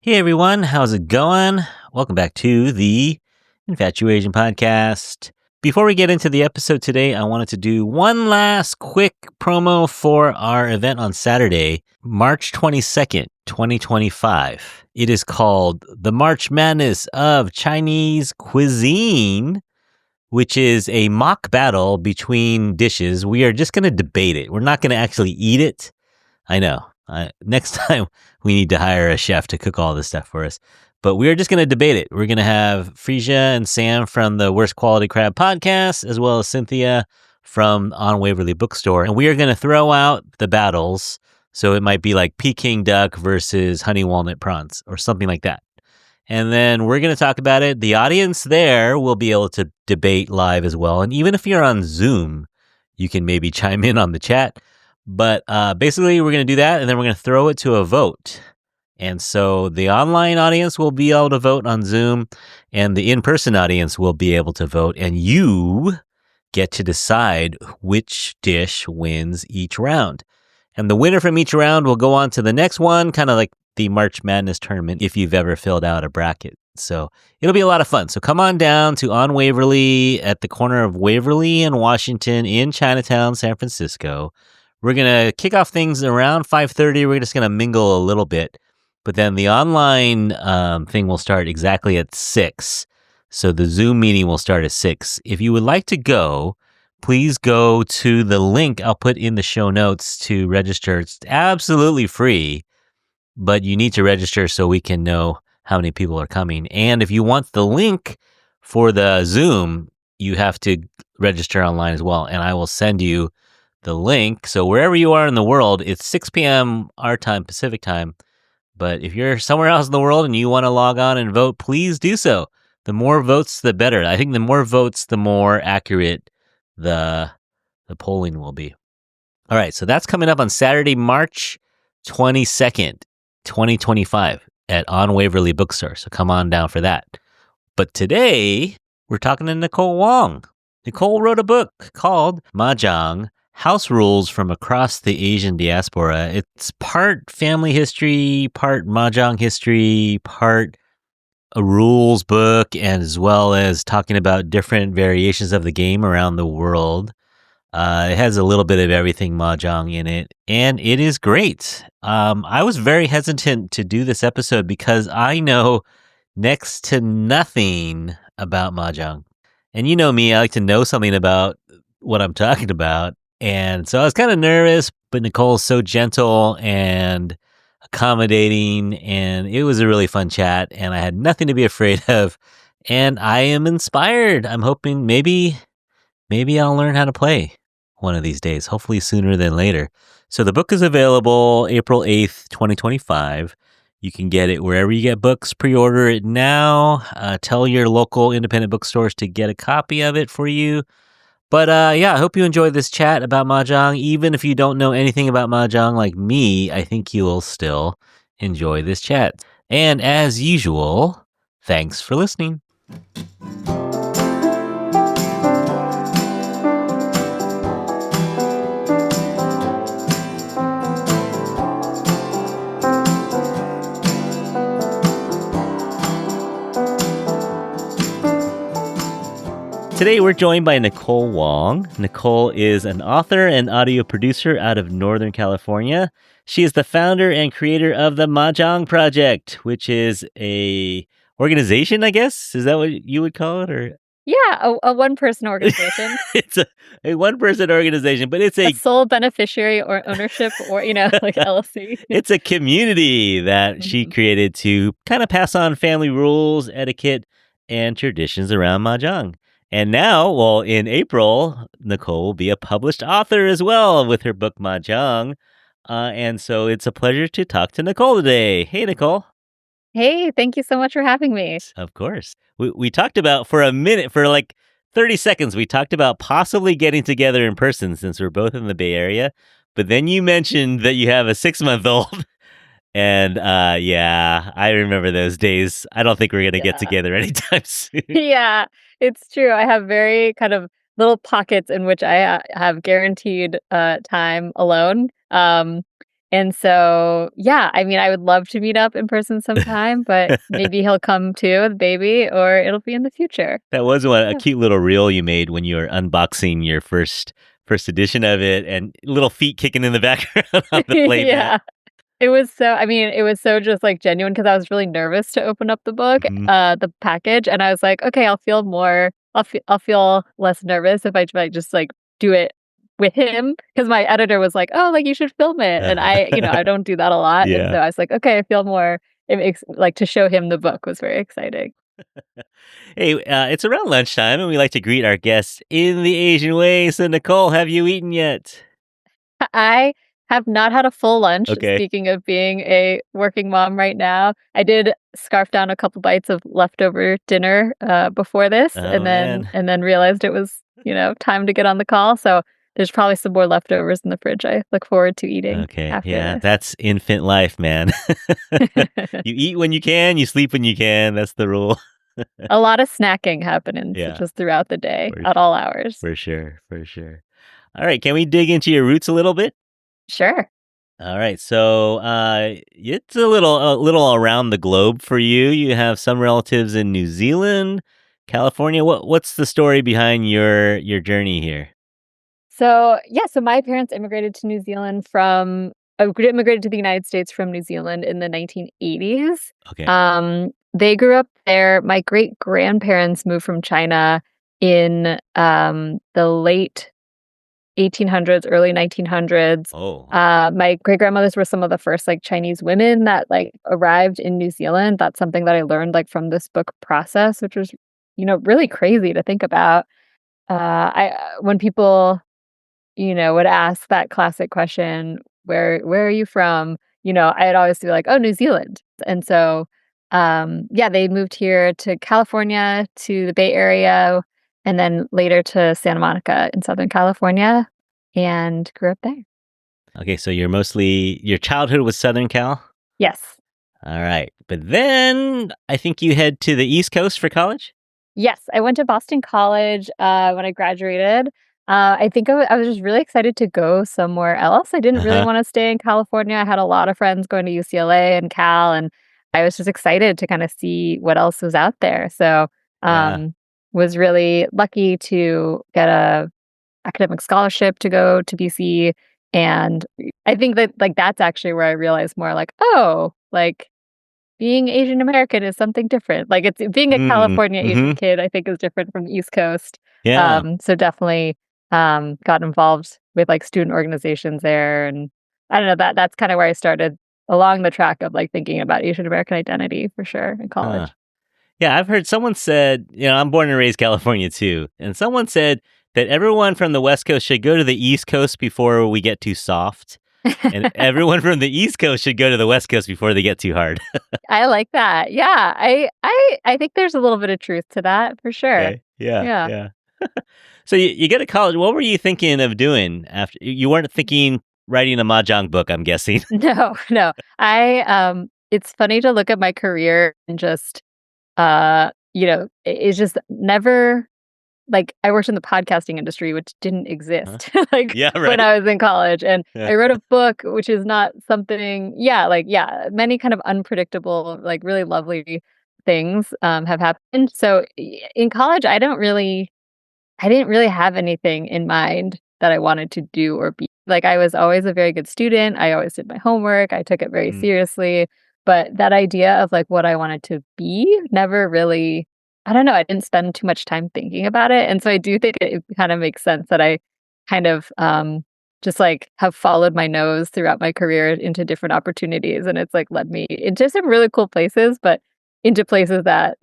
Hey everyone, how's it going? Welcome back to the Infatuasian podcast. Before we get into the episode today, I wanted to do one last quick promo for our event on Saturday, March 22nd, 2025. It is called The March Madness of Chinese Cuisine, which is a mock battle between dishes. We are just going to debate it. We're not going to actually eat it. I know. Next time we need to hire a chef to cook all this stuff for us. But we're just going to debate it. We're going to have Frisia and Sam from the Worst Quality Crab podcast, as well as Cynthia from On Waverly Bookstore. And we are going to throw out the battles. So it might be like Peking duck versus honey walnut prawns or something like that. And then we're going to talk about it. The audience there will be able to debate live as well. And even if you're on Zoom, you can maybe chime in on the chat. But basically, we're going to do that, and then we're going to throw it to a vote. And so the online audience will be able to vote on Zoom, and the in-person audience will be able to vote. And you get to decide which dish wins each round. And the winner from each round will go on to the next one, kind of like the March Madness tournament, if you've ever filled out a bracket. So it'll be a lot of fun. So come on down to On Waverly at the corner of Waverly and Washington in Chinatown, San Francisco. We're going to kick off things around 5:30. We're just going to mingle a little bit. But then the online thing will start exactly at 6. So the Zoom meeting will start at 6. If you would like to go, please go to the link I'll put in the show notes to register. It's absolutely free, but you need to register so we can know how many people are coming. And if you want the link for the Zoom, you have to register online as well. And I will send you the link. So wherever you are in the world, it's 6 p.m. our time, Pacific time. But if you're somewhere else in the world and you want to log on and vote, please do so. The more votes, the better. I think the more votes, the more accurate the polling will be. All right, so that's coming up on Saturday, March 22nd, 2025 at On Waverly Bookstore. So come on down for that. But today, we're talking to Nicole Wong. Nicole wrote a book called Mahjong, House Rules from Across the Asian Diaspora. It's part family history, part Mahjong history, part a rules book, and as well as talking about different variations of the game around the world. It has a little bit of everything Mahjong in it, and it is great. I was very hesitant to do this episode because I know next to nothing about Mahjong. And you know me, I like to know something about what I'm talking about. And so I was kind of nervous, but Nicole's so gentle and accommodating, and it was a really fun chat, and I had nothing to be afraid of, and I am inspired. I'm hoping maybe I'll learn how to play one of these days, hopefully sooner than later. So the book is available April 8th, 2025. You can get it wherever you get books. Pre-order it now. Tell your local independent bookstores to get a copy of it for you. But yeah, I hope you enjoyed this chat about Mahjong. Even if you don't know anything about Mahjong like me, I think you will still enjoy this chat. And as usual, thanks for listening. Today, we're joined by Nicole Wong. Nicole is an author and audio producer out of Northern California. She is the founder and creator of the Mahjong Project, which is a organization, I guess? Is that what you would call it? Or Yeah, a one-person organization. It's a one-person organization, but it's A a sole beneficiary or ownership or, like LLC. it's a community that she created to kind of pass on family rules, etiquette, and traditions around Mahjong. And now, well, in April, Nicole will be a published author as well with her book Mahjong. And so it's a pleasure to talk to Nicole today. Hey, Nicole. Hey, thank you so much for having me. Of course. We talked about for a minute, for like 30 seconds, we talked about possibly getting together in person since we're both in the Bay Area. But then you mentioned that you have a 6-month-old. And yeah, I remember those days. I don't think we're going to get together anytime soon. Yeah, it's true. I have very kind of little pockets in which I have guaranteed time alone. And so, yeah, I mean, I would love to meet up in person sometime, but maybe he'll come too with baby, or it'll be in the future. That was a Yeah. cute little reel you made when you were unboxing your first edition of it, and little feet kicking in the background on the playmat. Yeah. It was so I mean, it was so just, like, genuine because I was really nervous to open up the book, Mhm. the package, and I was like, "Okay, I'll feel less nervous if I just, like, do it with him," because my editor was like, "Oh, like, you should film it," and I don't do that a lot, and Yeah. so I was like, "Okay, I feel more." It makes like, to show him the book was very exciting. Hey, it's around lunchtime, and we like to greet our guests in the Asian way. So, Nicole, have you eaten yet? I have not had a full lunch, Okay. speaking of being a working mom right now. I did scarf down a couple bites of leftover dinner, before this, Oh, man. and then realized it was, time to get on the call, so there's probably some more leftovers in the fridge I look forward to eating Okay. after Yeah, this. that's infant life, man. You eat when you can, you sleep when you can. That's the rule. A lot of snacking happening Yeah, just throughout the day for at all hours. for sure, for sure. All right, can we dig into your roots a little bit? Sure. All right, so it's a little around the globe for you. You have some relatives in New Zealand, California. What's the story behind your journey here? So, yeah, so my parents immigrated to New Zealand from immigrated to the United States from New Zealand in the 1980s. Okay. They grew up there. My great-grandparents moved from China in, the late 1800s, early 1900s. Oh, My great-grandmothers were some of the first, like, Chinese women that, like, arrived in New Zealand. That's something that I learned, like, from this book process, which was, really crazy to think about. When people would ask that classic question, "Where are you from?" I'd always be like, "Oh, New Zealand." And so, yeah, they moved here to California, to the Bay Area, and then later to Santa Monica in Southern California, and grew up there. okay. So your childhood was Southern Cal. Yes. All right, but then I think you head to the East Coast for college. Yes, I went to Boston College, when I graduated. I think I was just really excited to go somewhere else. I didn't Uh really huh. wanna stay in California. I had a lot of friends going to UCLA and Cal, and I was just excited to kinda see what else was out there. So, Yeah. was really lucky to get a academic scholarship to go to BC, and I think that, like, that's actually where I realized more like, "Oh, like, being Asian American is something different." Like, it's being a Mm. California Asian Hmm. kid, I think, is different from the East Coast. Yeah. So definitely, got involved with, like, student organizations there, and I don't know, that's kinda where I started along the track of, like, thinking about Asian American identity for sure in Huh. college. Yeah, I've heard someone said, I'm born and raised California too, and someone said that everyone from the West Coast should go to the East Coast before we get too soft, and everyone from the East Coast should go to the West Coast before they get too hard. I like that. Yeah, I think there's a little bit of truth to that for sure. Okay. Yeah, Yeah. yeah. So you get to college. What were you thinking of doing after? You weren't thinking writing a mahjong book, I'm guessing. No, no. It's funny to look at my career and just, it's just never like, I worked in the podcasting industry, which didn't Huh? exist, like, Yeah, when right. I was in college, and Yeah. I wrote a book, which is not something yeah, many kind of unpredictable, like, really lovely things, have happened. So, in college, I didn't really have anything in mind that I wanted to do or be. Like, I was always a very good student, I always did my homework, I took it very Mm. seriously, but that idea of, like, what I wanted to be never really I don't know, I didn't spend too much time thinking about it, and so I do think it kind of makes sense that I kind of, just, like, have followed my nose throughout my career into different opportunities, and it's, like, led me into some really cool places, but into places that,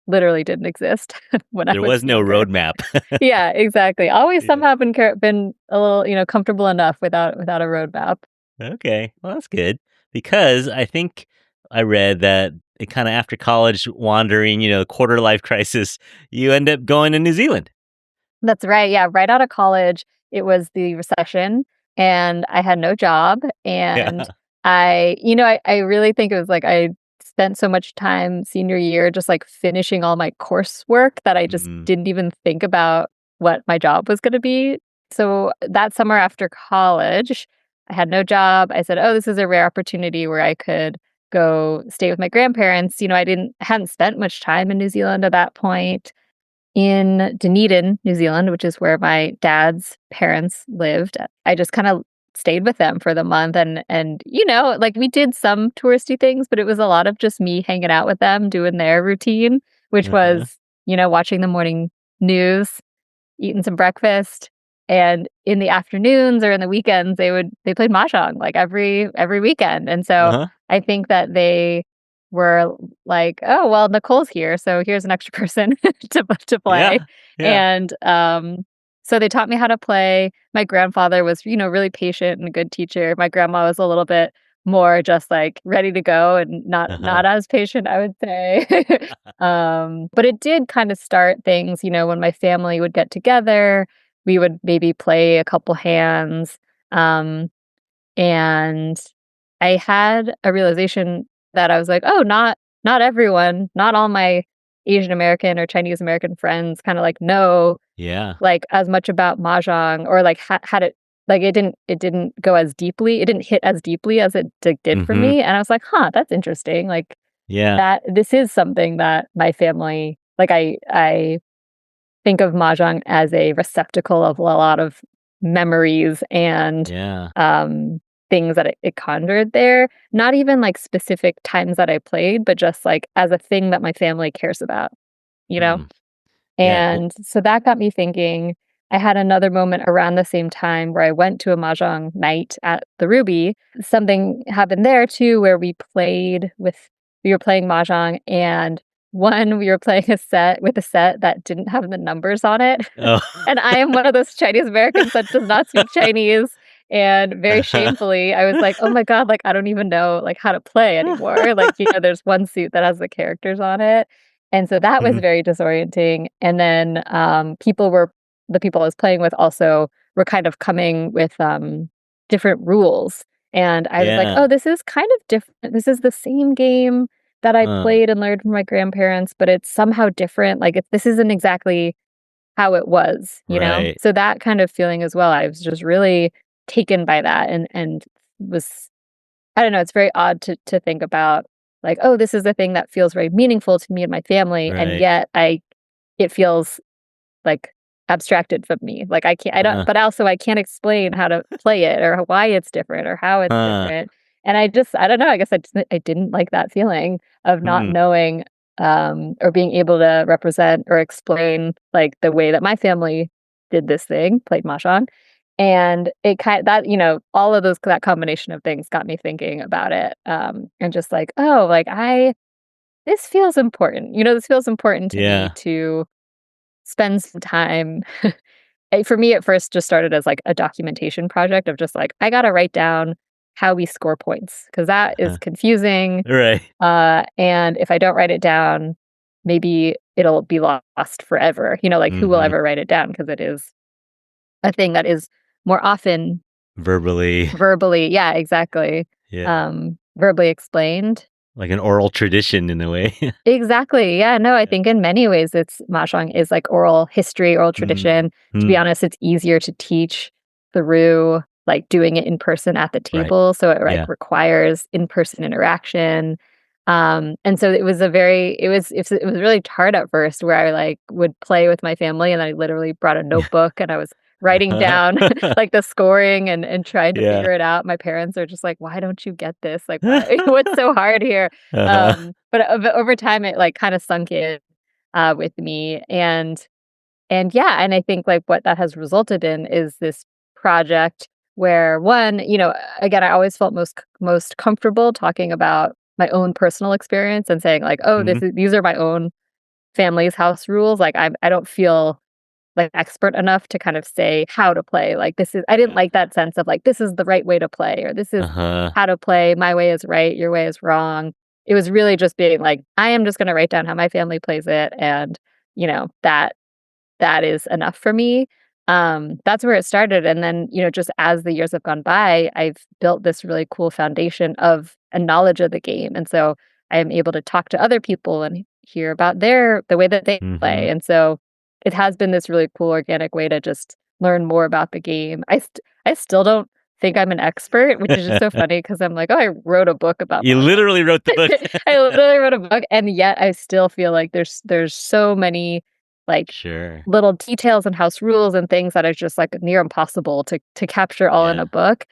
literally didn't exist when I There was was no younger. roadmap. Yeah, exactly. Always Yeah. somehow been a little, comfortable enough without a roadmap. Okay. Well, that's good because I think I read that it kind of after college wandering, quarter life crisis, you end up going to New Zealand. That's right, yeah, right out of college, it was the recession, and I had no job, and Yeah. I really think it was like I spent so much time senior year just, like, finishing all my coursework that I just Mm. didn't even think about what my job was gonna be. So, that summer after college, I had no job. I said, "Oh, this is a rare opportunity where I could go stay with my grandparents." I hadn't spent much time in New Zealand at that point. In Dunedin, New Zealand, which is where my dad's parents lived, I just kinda stayed with them for the month and like, we did some touristy things, but it was a lot of just me hanging out with them, doing their routine, which Uh-huh. was, watching the morning news, eating some breakfast, and in the afternoons or in the weekends, they played mahjong, like, every weekend, and so Uh-huh. I think that they were like, "Oh, well, Nicole's here, so here's an extra person to play," Yeah. Yeah. and, so they taught me how to play. My grandfather was, really patient and a good teacher. My grandma was a little bit more just, like, ready to go and Uh-huh. not as patient, I would say. But it did kinda start things, when my family would get together, we would maybe play a couple hands, um, and I had a realization that I was like, "Oh, not everyone, not all my Asian American or Chinese American friends kinda, like, know, Yeah. like, as much about mahjong or, like, had it like, it didn't go as deeply it didn't hit as deeply as it did for Mhm. me," and I was like, "Huh, that's interesting," like, Yeah. that this is something that my family like, I think of mahjong as a receptacle of a lot of memories and, Yeah. um, things that it conjured there, not even, like, specific times that I played, but just, like, as a thing that my family cares about, you know? Hmm. Yeah. Well, And so that got me thinking. I had another moment around the same time where I went to a mahjong night at the Ruby. Something happened there too where we were playing mahjong and we were playing a set that didn't have the numbers on it. oh. And I am one of those Chinese Americans that does not speak Chinese. And very shamefully, I was like, "Oh my god, like, I don't even know, like, how to play anymore." Like, there's one suit that has the characters on it. And so that was Mhm. very disorienting, and then, the people I was playing with also were kind of coming with, different rules, and I was like, "Oh, Yeah. this is kind of different. This is the same game that I Uh, played and learned from my grandparents, but it's somehow different, like, this isn't exactly how it was," you know? right. So that kind of feeling as well, I was just really taken by that and was I don't know, it's very odd to think about, like, "Oh, this is the thing that feels very meaningful to me and my family," and Right. yet it feels, like, abstracted from me, like, I don't Uh, but also I can't explain how to play it or why it's different or how it's huh. different, and I don't know, I guess I didn't like that feeling of not Hmm. knowing, or being able to represent or explain, like, the way that my family did this thing, played mahjong, and it kind that all of those that combination of things got me thinking about it, and just like, "Oh, like, I this feels important," this feels important to me Yeah. to spend some time for me, at first, just started as, like, a documentation project of just, like, I gotta write down how we score points because that is Uh, confusing, right. and if I don't write it down, maybe it'll be lost forever, like, who will Mhm. ever write it down because it is a thing that is more often Verbally. verbally yeah, exactly, Yeah. verbally explained. Like an oral tradition in a way. Exactly, yeah, no, I Yeah. think in many ways it's mahjong is like oral history, oral Mm. tradition. To be Mm. honest, it's easier to teach through, like, doing it in person at the Right. table, so it, like, Yeah. requires in-person interaction, and so it was a very it was really hard at first where I, like, would play with my family, and I literally brought a notebook, and I was writing down, like, the scoring and trying to Yeah. figure it out. My parents are just like, "Why don't you get this? Like, why what's so hard here?" Uh-huh. But over time, it, like, kinda sunk in, with me, and yeah, and I think, like, what that has resulted in is this project where again, I always felt most comfortable talking about my own personal experience and saying, like, "Oh, Mhm. these are my own family's house rules," like, I don't feel, like, expert enough to kind of say how to play, like, this is I didn't Yeah. like that sense of, like, this is the right way to play, or this is Uh-huh. how to play, my way is right, your way is wrong. It was really just being like, I am just gonna write down how my family plays it, and, that is enough for me. That's where it started, and then, just as the years have gone by, I've built this really cool foundation of a knowledge of the game, and so I am able to talk to other people and hear about the way that they play, Mhm. and so it has been this really cool organic way to just learn more about the game. I still don't think I'm an expert, which is just so funny because I'm like, oh, I wrote a book about You Mahjong. literally wrote the book. I literally wrote a book, and yet I still feel like there's so many like Sure. little details and house rules and things that are just like near impossible to capture all in Yeah. a book.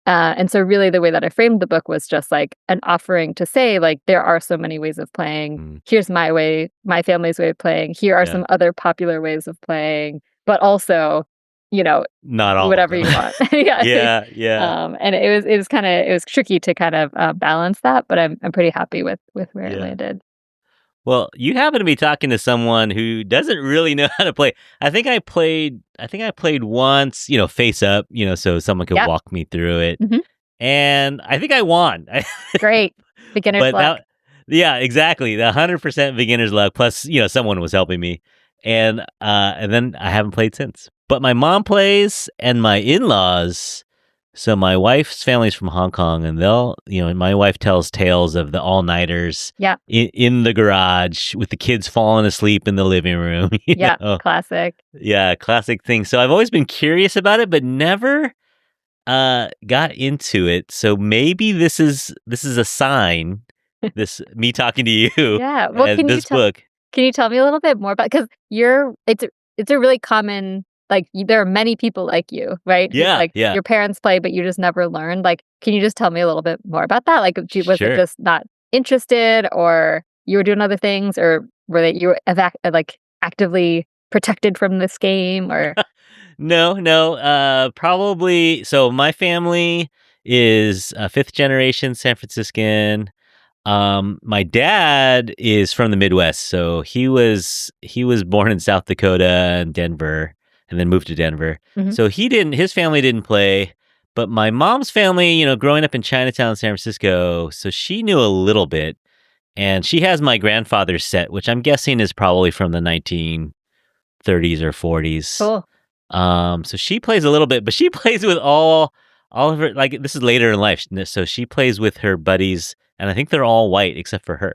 And so really the way that I framed the book was just like an offering to say, like, there are so many ways of playing. Mm, Here's my way, my family's way of playing. Here are yeah. some other popular ways of playing, but also, you know, Not do all of whatever them. you want. Yeah. Yeah, yeah, And it was tricky to kind of balance that, but I'm pretty happy with where it yeah. landed. Well, you happen to be talking to someone who doesn't really know how to play. I think I played once, face up, so someone could Yep. walk me through it. Hmm. And I think I won. Great. Beginner's But luck. that yeah, exactly. The 100% beginner's luck plus, someone was helping me. And then I haven't played since. But my mom plays and my in-laws, so my wife's family's from Hong Kong and my wife tells tales of the all-nighters Yeah. in the garage with the kids falling asleep in the living room, Yeah. Classic. Yeah, classic thing. So I've always been curious about it, but never got into it. So maybe this is a sign. This me talking to you Yeah. Well, and this book. can you tell me a little bit more about, because it's a really common, like, there are many people like you, right? Who, Yeah, like, yeah, your parents play, but you just never learned. Like, can you just tell me a little bit more about that? Like, was it sure. just not interested, or you were doing other things, or you were like actively protected from this game, or No, no. Probably. So my family is a fifth generation San Franciscan. My dad is from the Midwest, so he was born in South Dakota and Denver, and then moved to Denver. Mhm. So his family didn't play, but my mom's family, growing up in Chinatown, San Francisco, so she knew a little bit, and she has my grandfather's set, which I'm guessing is probably from the 1930s or 40s. Cool. So she plays a little bit, but she plays with all of her, like, this is later in life. So she plays with her buddies, and I think they're all white except for her.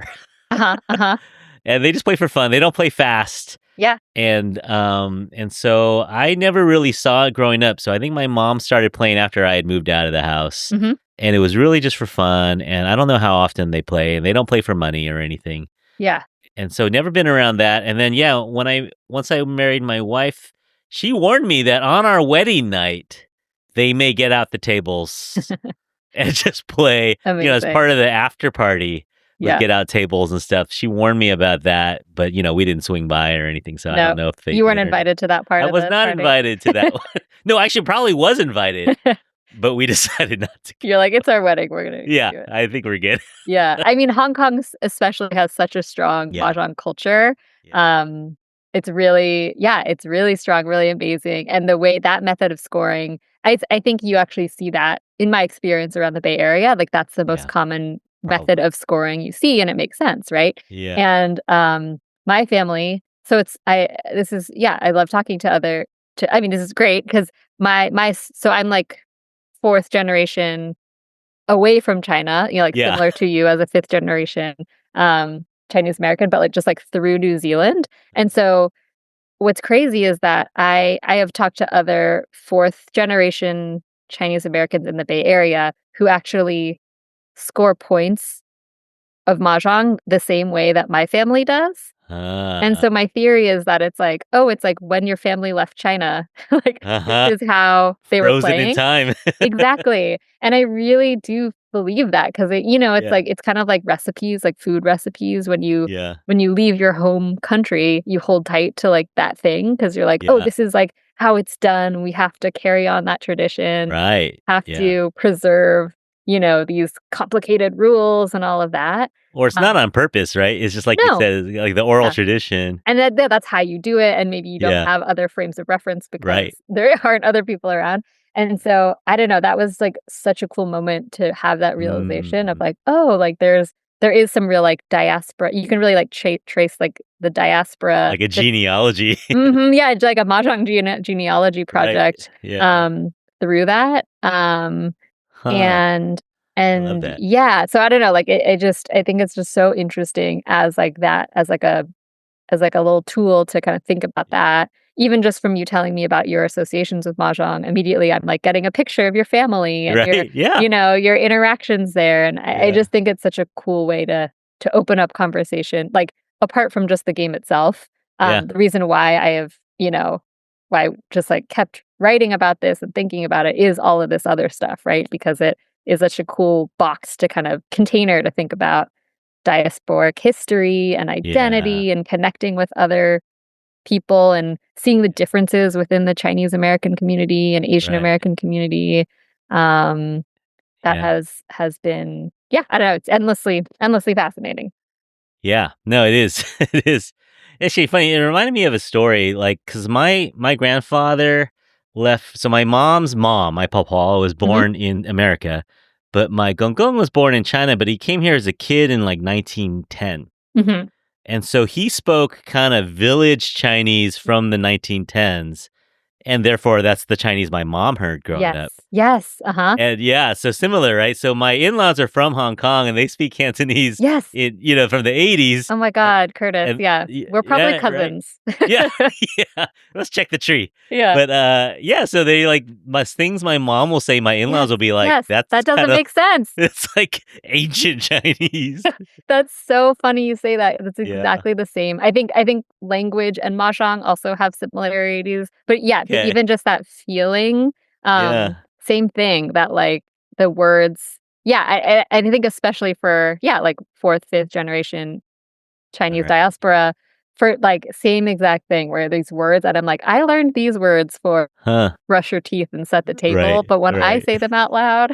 Uh-huh. Uh-huh. And they just play for fun. They don't play fast. Yeah. And so I never really saw it growing up. So I think my mom started playing after I had moved out of the house. Mhm. And it was really just for fun. And I don't know how often they play, and they don't play for money or anything. Yeah. And so never been around that. And then yeah, once I married my wife, she warned me that on our wedding night, they may get out the tables and just play, as Amazing. part of the after party with Yeah. get out tables and stuff. She warned me about that, but we didn't swing by or anything, so I No, don't know if they you weren't did or not. invited to that part I of was the not party. invited to that one. No, actually probably was invited, but we decided not to. You're like, "It's our wedding, we're gonna Yeah, do it." I think we're good. Yeah, I mean, Hong Kong especially has such a strong Yeah. mahjong culture. Yeah. It's really strong, really amazing, and the way that method of scoring, I think you actually see that in my experience around the Bay Area, like, that's the most Yeah, common method probably. of scoring you see, and it makes sense, right? Yeah. And, my family, so it's I this is yeah, I love talking to I mean, this is great because so I'm, like, 4th generation away from China, like, Yeah. similar to you as a 5th generation, Chinese American, but, like, just, like, through New Zealand, and so what's crazy is that I have talked to other 4th generation Chinese Americans in the Bay Area who actually score points of mahjong the same way that my family does. And Uh, so my theory is that it's like, oh, it's like when your family left China, like, this uh-huh. is how they were Frozen in playing. time. Exactly, and I really do believe that because it's Yeah. like it's kind of like recipes, like food recipes. Yeah. When you leave your home country, you hold tight to, like, that thing because 'cause you're like, "Oh, Yeah. this is, like, how it's done. We have to carry on that tradition, Right. have Yeah. to preserve, these complicated rules and all of that." Or it's not Um on purpose, right? It's just like you No. said, like the oral Yeah. tradition. And that's how you do it, and maybe you don't Yeah. have other frames of reference because Right. there aren't other people around, and so, I don't know, that was, like, such a cool moment to have that realization of, Mm. like, oh, like, there is some real, like, diaspora you can really, like, trace, like, the diaspora, Like a genealogy. Mhm, yeah, it's like a mahjong genealogy Right. project, Yeah. through that, Huh. and I love that. yeah, so I don't know, like, I think it's just so interesting as, like, that as, like, a little tool to kinda think about that. even just from you telling me about your associations with Mahjong, immediately I'm like getting a picture of your family and your, Right. Yeah. your interactions there. And I Yeah. just think it's such a cool way to open up conversation, like apart from just the game itself. Yeah. The reason why I have, why I just like kept writing about this and thinking about it is all of this other stuff, right? Because it is such a cool box to kind of container to think about diasporic history and Yeah. identity and connecting with other people and seeing the differences within the Chinese American community and Asian Right. American community. Um, that Yeah. has been, yeah, I don't know, it's endlessly fascinating. Yeah. No, it is. It is. Actually, funny. It reminded me of a story, like, because my grandfather left. So my mom's mom, my papa, was Hmm. born in America, but my gong was born in China. But he came here as a kid in like 1910, Hmm. and so he spoke kind of village Chinese from the 1910s, and therefore that's the Chinese my mom heard growing Yes. up. Yes. Uh-huh. And yeah, so similar, right? So my in-laws are from Hong Kong and they speak Cantonese Yes. from the 80s. Oh my And, God, Curtis. Yeah. We're probably yeah, right. cousins. Yeah. Yeah. Let's check the tree. Yeah. But yeah, so they like things my mom will say, my in-laws Yes. will be like, Yes. that's That kind doesn't of make sense. it's like ancient Chinese. That's so funny you say that. That's Yeah. exactly the same. I think language and mahjong also have similarities, but yeah, Okay. even just that feeling, Yeah. same thing that like the words. Yeah, I think especially for like fourth, fifth generation All Chinese right. diaspora for like same exact thing where these words and I'm like, I learned these words for Huh. brush your teeth and set the table, Right. but when I Right. say them out loud,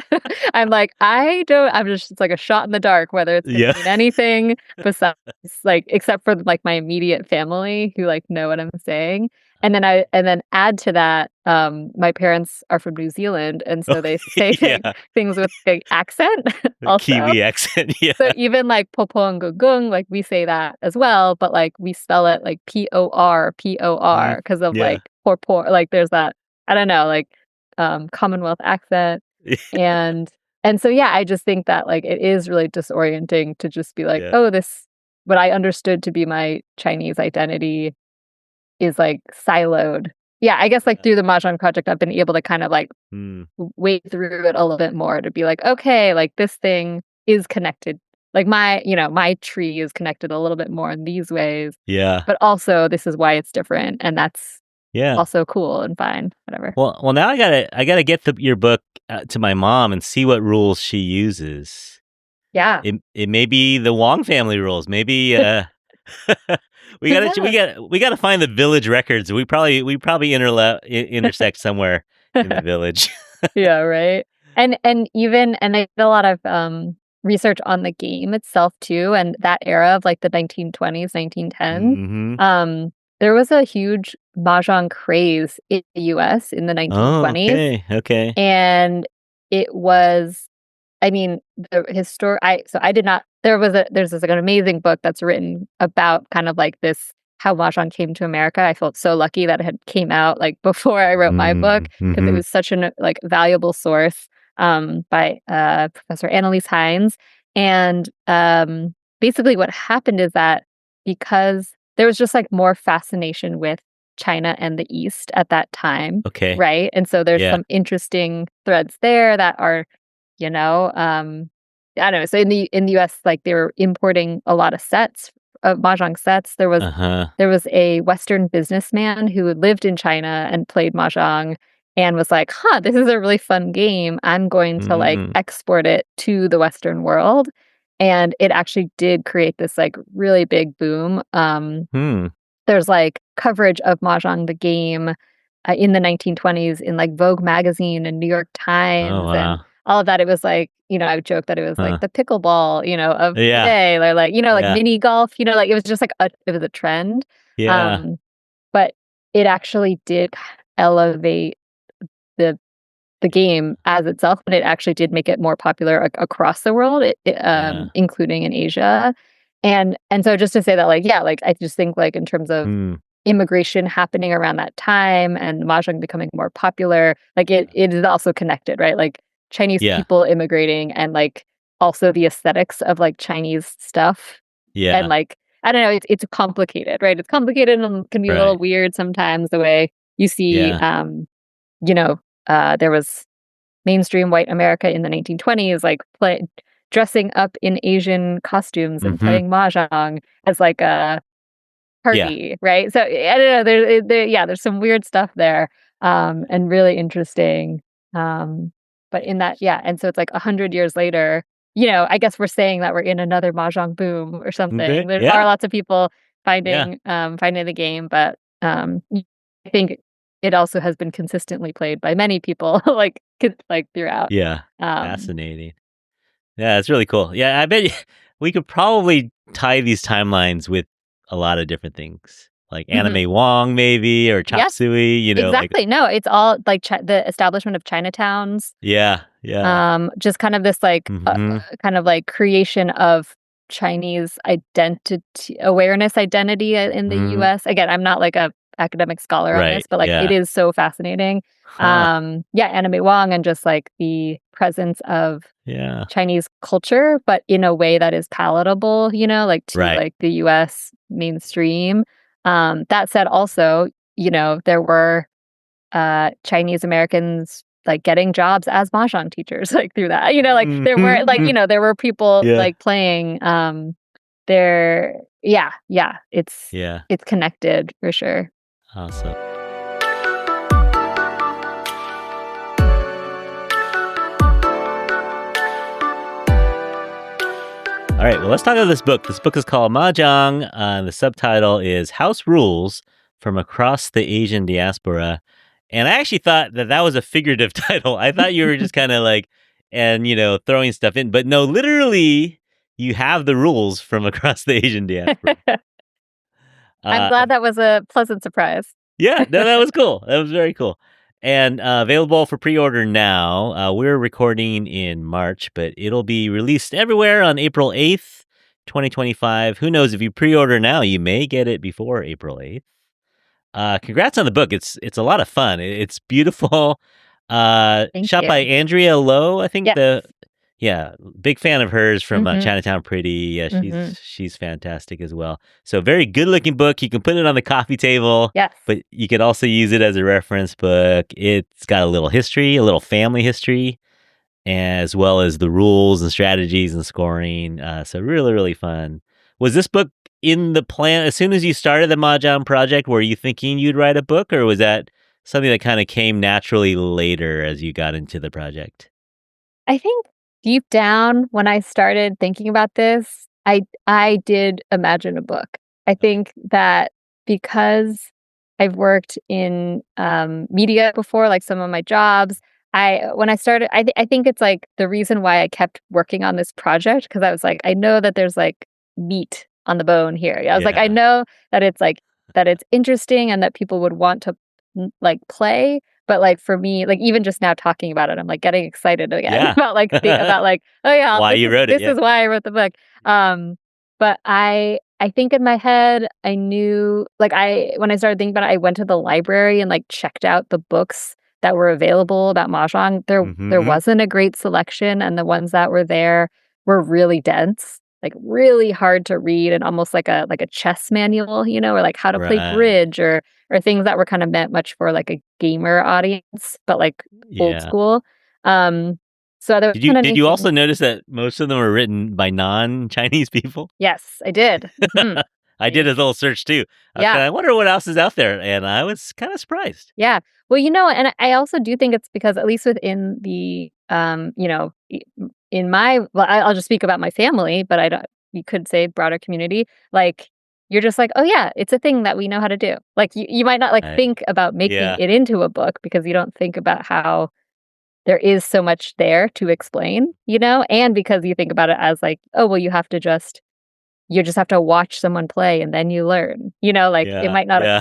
I'm like, I'm just it's like a shot in the dark whether it's gonna Yeah. mean anything besides like except for like my immediate family who like know what I'm saying. And then add to that, my parents are from New Zealand and so they Okay. say Yeah. things with big accent The also. Kiwi accent. So Yeah. even like popo and gugung, like we say that as well, but like we spell it like POR Mhm. because of Yeah. like poor, like there's that, I don't know, like Commonwealth accent. And and so yeah, I just think that like it is really disorienting to just be like, Yeah. oh, this what I understood to be my Chinese identity is like siloed. Yeah, I guess like through the Mahjong project, I've been able to kind of like Mm. wade through it a little bit more to be like, okay, like this thing is connected. Like my tree is connected a little bit more in these ways, Yeah. but also this is why it's different. And that's Yeah. also cool and fine, whatever. Well, now I gotta get your book to my mom and see what rules she uses. Yeah. It may be the Wong family rules. Maybe Yeah. we gotta find the village records. We probably intersect somewhere in the village. Yeah, right. And I did a lot of research on the game itself too, and that era of like the 1920s, 1910s. Hmm. Um, there was a huge mahjong craze in the US in the Oh, 1920s. okay, okay. And it was, I mean, the histor I so I did not there's this like an amazing book that's written about kind of like this how Mahjong came to America. I felt so lucky that it had came out like before I wrote my book because it Mm-hmm. was such an like valuable source by Professor Annalise Hines. And basically what happened is that because there was just like more fascination with China and the East at that time, Okay. right? And so there's Yeah. some interesting threads there that are, I don't know. So in the US, like they were importing a lot of sets of mahjong sets. There was Uh-huh. there was a Western businessman who lived in China and played mahjong and was like, "Huh, this is a really fun game. I'm going to like Mm. export it to the Western world." And it actually did create this like really big boom. Hmm. There's, like, coverage of Mahjong the game, in the 1920s in, like, Vogue magazine and New York Oh, Times and wow. all of that. It was like, I would joke that it was like Huh. the pickleball, of Yeah. today or like, like Yeah. mini golf, like it was just like it was a trend. Yeah. Um, but it actually did elevate the the game as itself, but it actually did make it more popular across the world, Yeah. including in Asia. And so just to say that, like, yeah, like I just think like in terms of Hmm. immigration happening around that time and mahjong becoming more popular, like it is also connected, right? Like Chinese Yeah. people immigrating and like also the aesthetics of like Chinese stuff and Yeah. like I don't know, it's complicated, right? It's complicated and can be a little Right. weird sometimes the way you see, Yeah. you know, there was mainstream white America in the 1920s, like dressing up in Asian costumes and Hmm. playing mahjong as like a Yeah. party, right? So I don't know. Yeah, there's some weird stuff there, and really interesting. But in that, yeah, and so it's like 100 years later. I guess we're saying that we're in another mahjong boom or something. Okay. There are Yeah. lots of people Yeah. finding the game, but I think it also has been consistently played by many people, like throughout. Yeah. Um, Fascinating. Yeah, it's really cool. Yeah, I bet we could probably tie these timelines with a lot of different things, like mhm. Anime Wong maybe or Chop Yes, Suey, like exactly. No, it's all like the establishment of Chinatowns. yeah, yeah. Just kind of this like Mhm. kind of like creation of Chinese identity awareness identity in the Mhm. US. Again, I'm not like a academic scholar on this, Right. but like it Yeah. is so fascinating. Huh. Yeah, Anime Wong and just like the presence of Yeah. Chinese culture, but in a way that is palatable, like to Right. like the US mainstream. That said also, there were Chinese Americans, like, getting jobs as mahjong teachers, like, through that, like, Mhm. there were people, Yeah. like, playing, there yeah, yeah, Yeah. it's connected for sure. Awesome. All right, well, let's talk about this book. This book is called Mahjong. The subtitle is House Rules from Across the Asian Diaspora. And I actually thought that that was a figurative title. I thought you were just kind of like, and, throwing stuff in. But no, literally, you have the rules from across the Asian diaspora. I'm Uh, glad that was a pleasant surprise. yeah, no, that was cool. That was very cool. And available for pre order now. We're recording in March, but it'll be released everywhere on April 8th, 2025. Who knows? If you pre order now, you may get it before April 8th. Congrats on the book. It's a lot of fun. It's beautiful. Thank Shot by you. Andrea Lowe, I think Yes. yeah, big fan of hers from Mhm, Chinatown Pretty. Yeah, mhm. she's fantastic as well. So very good looking book. You can put it on the coffee table, Yes. but you could also use it as a reference book. It's got a little history, a little family history, as well as the rules and strategies and scoring. So really, really fun. Was this book in the plan as soon as you started the Mahjong project? Were you thinking you'd write a book, or was that something that kind of came naturally later as you got into the project? I think deep down when I started thinking about this, I did imagine a book. I think that because I've worked in, media before, like some of my jobs, I when I started I think it's, like, the reason why I kept working on this project because I was like, "I know that there's, like, meat on the bone here." I was like, "I Yeah. know that it's interesting and that people would want to, like, play, but, like, for me, like, even just now talking about it, I'm, like, getting excited again Yeah. about, like, "Oh, yeah, Why you wrote it, this yeah. is why I wrote the book." But I think in my head, I knew like, when I started thinking about it, I went to the library and, like, checked out the books that were available about mahjong. There Mhm. wasn't a great selection, and the ones that were there were really dense, like, really hard to read and almost like a chess manual, or, like, how to play Right. bridge or things that were kinda meant much for, like, a gamer audience, but, like, old Yeah. school. Um, so there was kinda Did new you things. also notice that most of them were written by non-Chinese people? Yes, I did. Mhm. I did I a little search too. Yeah. I wonder what else is out there, and I was kinda surprised. Yeah. Well, and I also do think it's because at least within the, in my well, I'll just speak about my family, but I don't you could say broader community, like, you're just like, "Oh, yeah, it's a thing that we know how to do." Like, you might not, like, Right. think about making Yeah. it into a book because you don't think about how there is so much there to explain, and because you think about it as like, "Oh, well, you just have to watch someone play and then you learn." Like, it Yeah. might not Yeah.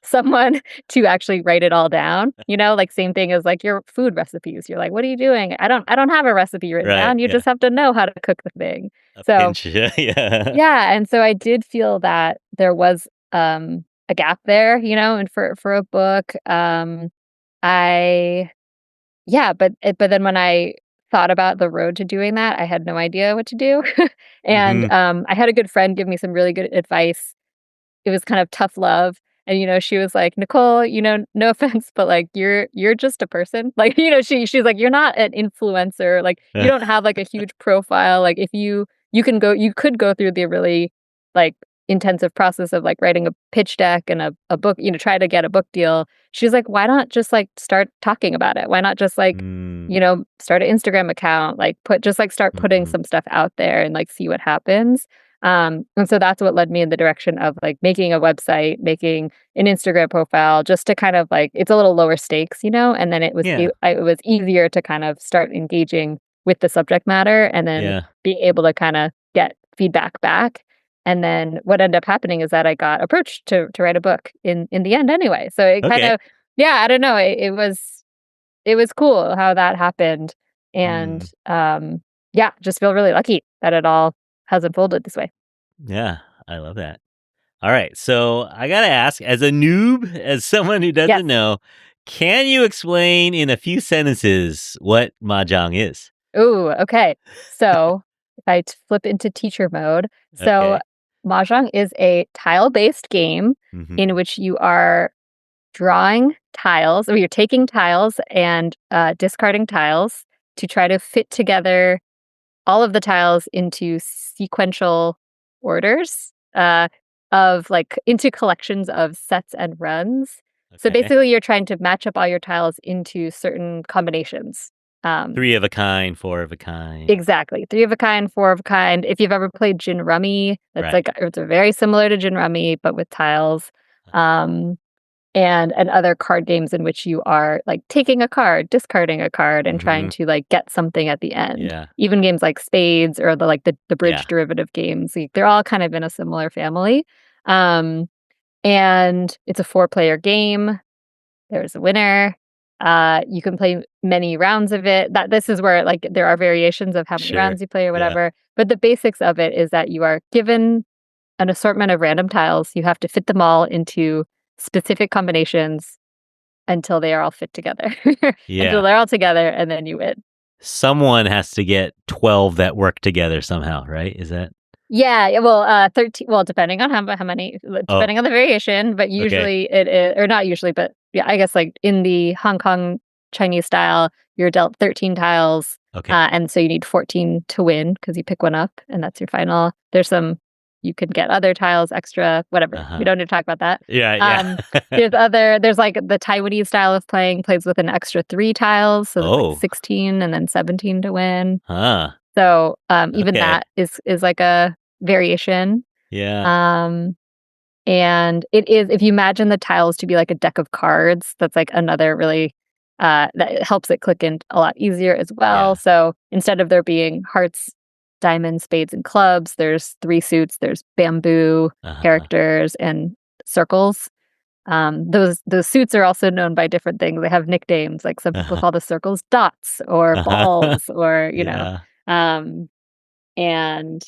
someone to actually write it all down, like, same thing as, like, your food recipes. You're like, "What are you doing?" I don't have a recipe written Right. down, you Yeah. just have to know how to cook the thing. A So, pinch. Yeah. Yeah. yeah, and so I did feel that there was, a gap there, and for a book, I yeah, but then when I thought about the road to doing that, I had no idea what to do. And, Mhm. I had a good friend give me some really good advice. It was kind of tough love, and, she was like, "Nicole, no offense, but, like, you're just a person." Like, she's like, "You're not an influencer, like, you don't have, like, a huge profile, like, if you could go through the really, like, intensive process of, like, writing a pitch deck and a book, try to get a book deal." She's like, "Why not just, like, start talking about it? Why not just, like, Mm, start an Instagram account, like, start putting mhm. some stuff out there and, like, see what happens." And so that's what led me in the direction of, like, making a website, making an Instagram profile just to kind of, like, it's a little lower stakes, and then Yeah, it was easier to kind of start engaging with the subject matter and then yeah. be able to kinda get feedback back. And then what ended up happening is that I got approached to write a book in the end anyway. So it kind Okay. of yeah, I don't know, it was cool how that happened, and, Mm, yeah, just feel really lucky that it all has unfolded this way. yeah, I love that. Alright, so I gotta ask, as a noob, as someone who Yes. doesn't know, can you explain in a few sentences what Mahjong is? Ooh, okay. So, if I flip into teacher mode, so Okay. Mahjong is a tile-based game Mhm. in which you are drawing tiles, or you're taking tiles and, discarding tiles to try to fit together all of the tiles into sequential orders, of, like, into collections of sets and runs. So, Okay. basically, you're trying to match up all your tiles into certain combinations. Um 3 of a kind, 4 of a kind. Exactly, 3 of a kind, 4 of a kind. If you've ever played Gin Rummy, Right. it's a very similar to Gin Rummy, but with tiles. Um, and other card games in which you are, like, taking a card, discarding a card, and trying Mhm. to, like, get something at the end. Yeah. Even games like Spades or the Yeah. bridge derivative games, like, they're all kind of in a similar family. Um, and it's a four-player game. There's a winner. You can play many rounds of it. This is where, like, there are variations of how many Sure. rounds you play or Yeah. whatever, but the basics of it is that you are given an assortment of random tiles. You have to fit them all into specific combinations until they are all fit together. Until Yeah. they're all together, and then you win. Someone has to get 12 that work together somehow, right? Is that Yeah, yeah, well, 13, well, depending on how many Oh, depending on the variation, but okay. usually it is, or not usually, but yeah, I guess, like, in the Hong Kong Chinese style, you're dealt 13 tiles, Okay. and so you need 14 to win because you pick one up, and that's your final. You can get other tiles extra, whatever. We Uh-huh. don't need to talk about that. Yeah, yeah. Um, there's, like, the Taiwanese style of playing plays with an extra 3 tiles, so that's, like, Oh, 16 and then 17 to win. huh. So, even Okay. that is like a variation. Yeah. Um, and it is, if you imagine the tiles to be like a deck of cards, that's like another really, that it helps it click in a lot easier as well. Yeah. So, instead of there being hearts, diamonds, spades, and clubs, there's 3 suits, there's bamboo, Uh-huh. characters, and circles. Those suits are also known by different things. They have nicknames, like some people Uh-huh. call the circles dots or Uh-huh. balls, or, Yeah. um and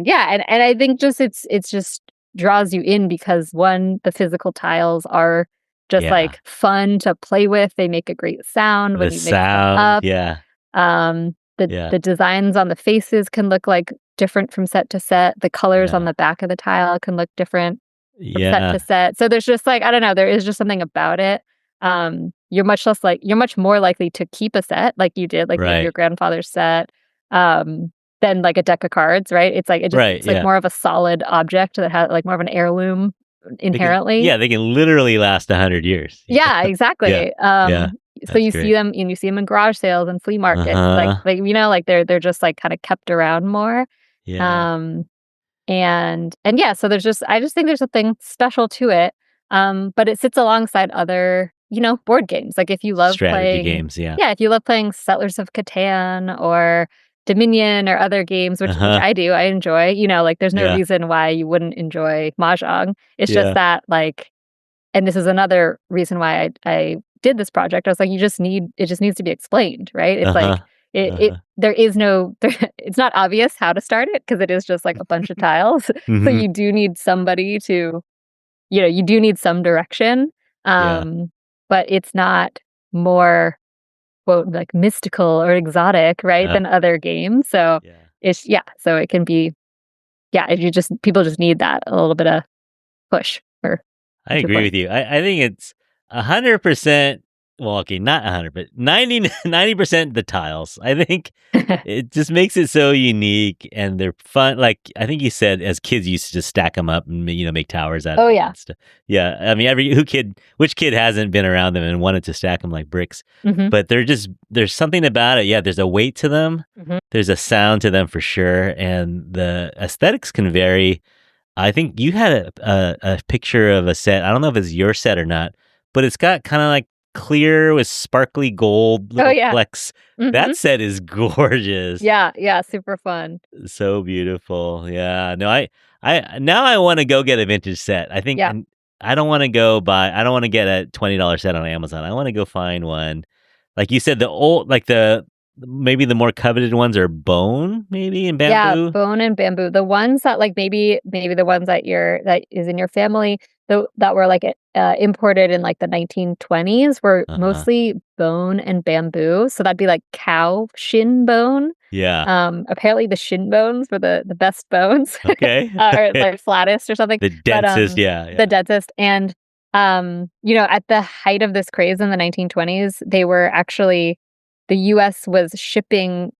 yeah, and I think just it's just draws you in because, 1, the physical tiles are just, Yeah. like, fun to play with. They make a great sound The when you mix them sound, up. yeah. Yeah. The designs on the faces can look, like, different from set to set. The colors on Yeah. the back of the tile can look different from set Yeah. to set. So there's just, like, I don't know, there is just something about it. You're much more likely to keep a set like you did, like maybe your Right. grandfather's set, um, than, like, a deck of cards, right? Right, It's, like, yeah. more of a solid object that has, like, more of an heirloom inherently. They can literally last 100 years, you Yeah, know? Yeah. exactly. Yeah. So That's great. you see them in garage sales and flea markets, Uh-huh. like, they're just, like, kinda kept around more. Yeah. Um and yeah, so I just think there's something special to it, but it sits alongside other, board games. Like, Strategy games, yeah. if you love playing Settlers of Catan or Dominion or other games, which Uh-huh. I do, I enjoy, like, there's no Yeah. reason why you wouldn't enjoy Mahjong. It's just Yeah. that, like, and this is another reason why I did this project. I was like, it just needs to be explained, right? It's Uh-huh. like it Uh-huh. there is no it's not obvious how to start it because it is just like a bunch of tiles. So Mhm. you do need somebody to, you do need some direction. Yeah. Um, but it's not more quote like mystical or exotic, right, than other games. So Yeah. so it can be you just people just need that a little bit of push I to agree play. with you. I think it's 100%. Well, okay, not 100, but 90% the tiles. I think it just makes it so unique and they're fun. Like I think you said, as kids, you used to just stack them up and make towers out Oh of them yeah. and stuff. Yeah, I mean, which kid hasn't been around them and wanted to stack them like bricks? Hmm. But there's something about it. Yeah, there's a weight to them. Hmm. There's a sound to them for sure, and the aesthetics can vary. I think you had a picture of a set. I don't know if it's your set or not, but it's got kind of like clear with sparkly gold Oh little yeah. flecks. Hmm. That set is gorgeous. Yeah, yeah, super fun. So beautiful. Yeah. No, I now I want to go get a vintage set. I think, Yeah. and I don't want to go buy. I don't want to get a $20 set on Amazon. I want to go find one. Like you said, the old, like the maybe the more coveted ones are bone, maybe in Yeah, bamboo. bone and bamboo. The ones that like maybe the ones that is in your family, that were like imported in like the 1920s were Uh huh. mostly bone and bamboo. So that'd be like cow shin bone. Yeah. Apparently the shin bones were the best bones, Okay. or like flattest or something. The But densest. Yeah. the Yeah. densest. And at the height of this craze in the 1920s, they were actually the US was shipping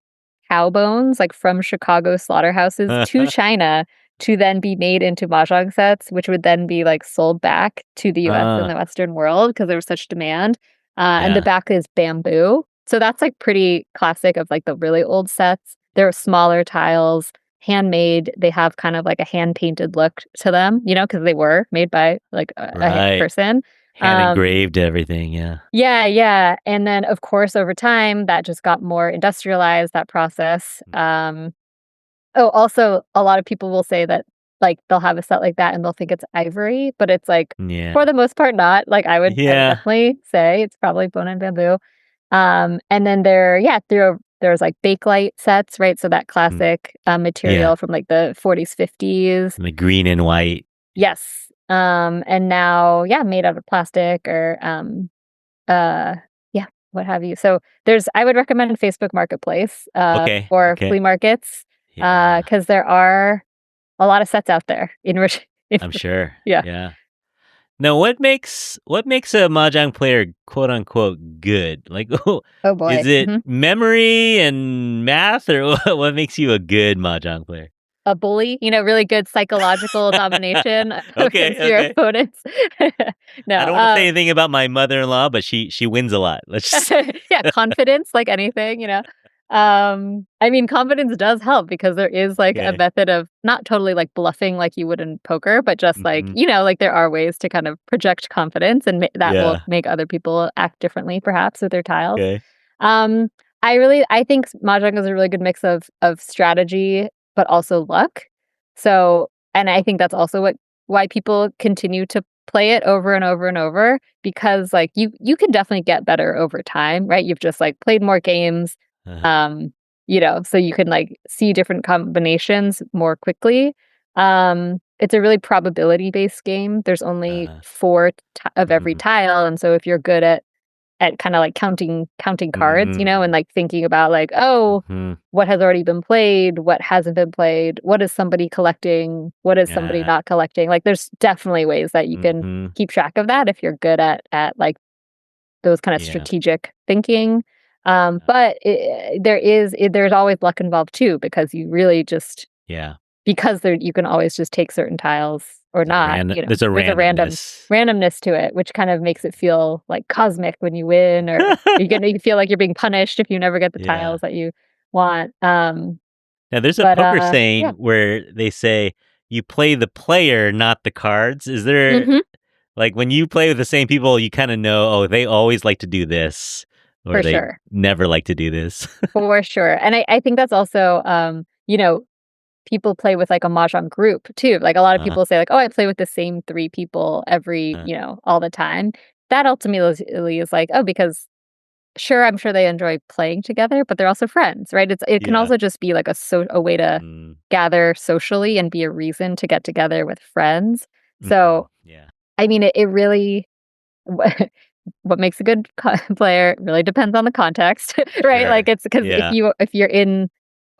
cow bones, like, from Chicago slaughterhouses to China to then be made into mahjong sets, which would then be, like, sold back to the US and uh, the Western world because there was such demand, and the yeah. back is bamboo. So that's, like, pretty classic of, like, the really old sets. They're smaller tiles, handmade. They have kind of, like, a hand-painted look to them, because they were made by, like, a Right. person. Hand Um engraved everything. Yeah. yeah, yeah, and then, of course, over time, that just got more industrialized, that process. Also, a lot of people will say that, like, they'll have a set like that and they'll think it's ivory, but it's, like, Yeah. for the most part, not. Like, I would Yeah. definitely say it's probably bone and bamboo. And then there's, like, Bakelite sets, right? So that Mm, classic, yeah. material from, like, the 40s, 50s. And the green and white. Yes. And now, yeah, made out of plastic or, uh, yeah, what have you. So I would recommend Facebook Marketplace, Okay. or Okay. flea markets, Yeah. because there are a lot of sets out there in which I'm sure. yeah. Yeah. Now, what makes a mahjong player quote unquote good? Like, Oh is boy. it Mhm. memory and math, or what makes you a good mahjong player? A bully, really good psychological domination Okay. against your Okay. opponents. I No, don't want to say anything about my mother-in-law, but she wins a lot. Let's just yeah, confidence, like anything. I mean, confidence does help because there is like a okay. method of not totally like bluffing like you would in poker, but just like, Hmm. like there are ways to kind of project confidence and that will Yeah. make other people act differently perhaps with their tiles. Okay. Um, I think mahjong is a really good mix of strategy but also luck. So, and I think that's also why people continue to play it over and over and over because like you can definitely get better over time, right? You've just like played more games, Uh-huh. um, so you can like see different combinations more quickly. It's a really probability based game. There's only Uh-huh. four of every Mhm. tile, and so if you're good at kinda, like, counting cards, and, Mhm. like, thinking about, like, "Oh, Mhm. what has already been played? What hasn't been played? What is somebody collecting? What is somebody Yeah. not collecting?" Like, there's definitely ways that you can Mhm. keep track of that if you're good like, those kinda Yeah. strategic thinking. Uh, But there's always luck involved too because you really just yeah. because you can always just take certain tiles or not, There's a there's a randomness. randomness to it, which kind of makes it feel, like, cosmic when you win, or you feel like you're being punished if you never get the Yeah. tiles that you want, Now, there's a but, poker saying yeah. where they say you play the player, not the cards. Is there, Mhm, like, when you play with the same people, you kind of know, oh, they always like to do this, or for they sure, never like to do this. for sure, and I think that's also, people play with, like, a mahjong group too, like, a lot of uh, people say, like, "Oh, I play with the same 3 people every uh, all the time." That ultimately is like, oh, because sure, I'm sure they enjoy playing together, but they're also friends, right? It can yeah. also just be like a way to Mm, gather socially and be a reason to get together with friends. mhm, So, yeah. I mean, it really what makes a good player really depends on the context, right? Like Sure. it's because Yeah. if you're in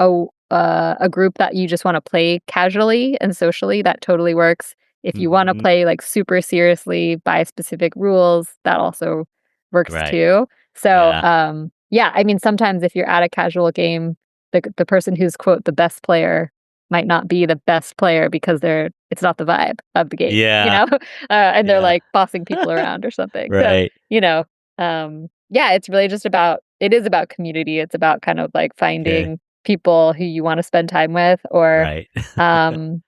a group that you just want to play casually and socially, that totally works. If you want to Mhm. play like super seriously by specific rules, that also works Right. too. So, Yeah. yeah, I mean, sometimes if you're at a casual game, the person who's quote the best player might not be the best player because it's not the vibe of the game, Yeah. and they're Yeah. like bossing people around or something. So, Right. you know, yeah, it's really just about it is about community. It's about kind of like Okay. finding people who you want to spend time with, or Right. um,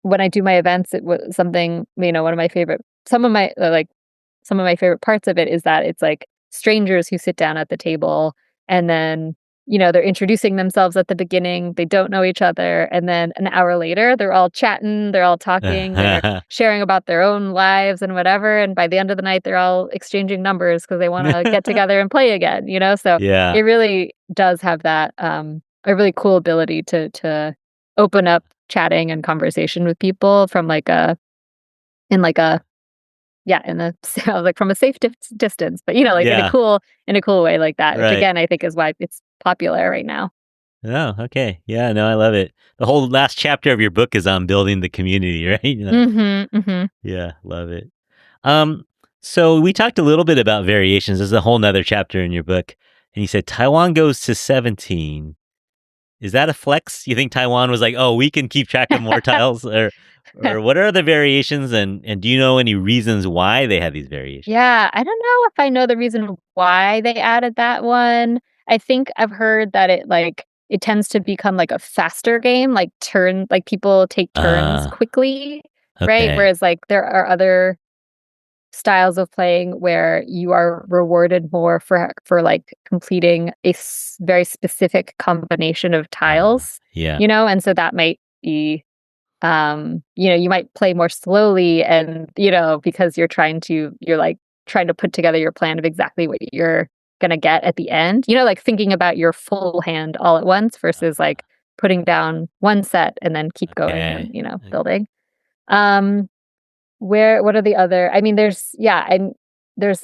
when I do my events, it was something, one of my favorite some of my favorite parts of it is that it's like strangers who sit down at the table and then, they're introducing themselves at the beginning. They don't know each other. And then an hour later, they're all chatting, they're all talking, they're sharing about their own lives and whatever. And by the end of the night, they're all exchanging numbers because they want to get together and play again. So Yeah. it really does have that a really cool ability to open up chatting and conversation with people from in like a yeah, in a like from a safe distance, but like Yeah. in a cool way like that, which Right. again I think is why it's popular right now. Oh, okay. Yeah, no, I love it. The whole last chapter of your book is on building the community, right? Mhm, mhm. Yeah, love it. Um, so we talked a little bit about variations. There's a whole nother chapter in your book, and you said Taiwan goes to 17. Is that a flex? You think Taiwan was like, "Oh, we can keep track of more tiles," or what are the variations, and do you know any reasons why they had these variations? Yeah, I don't know if I know the reason why they added that one. I think I've heard that it tends to become like a faster game, like people take turns Ah, quickly, right? okay. Whereas like there are other styles of playing where you are rewarded more for like completing a very specific combination of tiles, Yeah. and so that might be you might play more slowly and because you're like trying to put together your plan of exactly what you're gonna get at the end, like thinking about your full hand all at once versus like putting down one set and then keep going and Okay. building. um what are the other I mean, and there's